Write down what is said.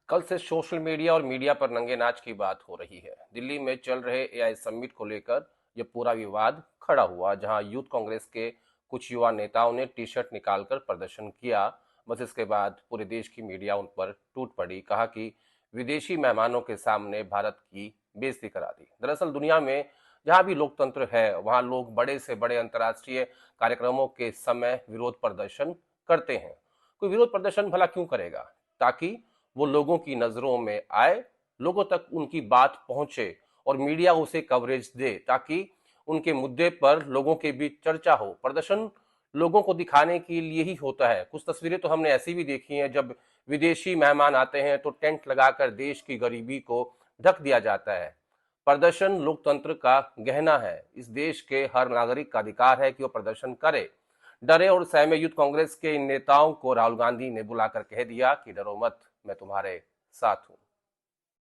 कल से social media और मीडिया पर नंगे नाच की बात हो रही है। दिल्ली में चल रहे एआई समिट को लेकर यह पूरा विवाद खड़ा हुआ, जहां यूथ कांग्रेस के कुछ युवा नेताओं ने टी शर्ट निकालकर प्रदर्शन किया। बस इसके बाद पूरे देश की मीडिया उन पर टूट पड़ी, कहा कि विदेशी मेहमानों के सामने भारत की बेइज्जती करा दी। दरअसल दुनिया में जहां भी लोकतंत्र है, वहां लोग बड़े से बड़े अंतर्राष्ट्रीय कार्यक्रमों के समय विरोध प्रदर्शन करते हैं। कोई विरोध प्रदर्शन भला क्यों करेगा? ताकि वो लोगों की नजरों में आए, लोगों तक उनकी बात पहुंचे और मीडिया उसे कवरेज दे, ताकि उनके मुद्दे पर लोगों के बीच चर्चा हो। प्रदर्शन लोगों को दिखाने के लिए ही होता है। कुछ तस्वीरें तो हमने ऐसी भी देखी हैं, जब विदेशी मेहमान आते हैं तो टेंट लगाकर देश की गरीबी को ढक दिया जाता है। प्रदर्शन लोकतंत्र का गहना है। इस देश के हर नागरिक का अधिकार है कि वो प्रदर्शन करे। डरे और सहमे यूथ कांग्रेस के इन नेताओं को राहुल गांधी ने बुलाकर कह दिया कि डरो मत, मैं तुम्हारे साथ हूं।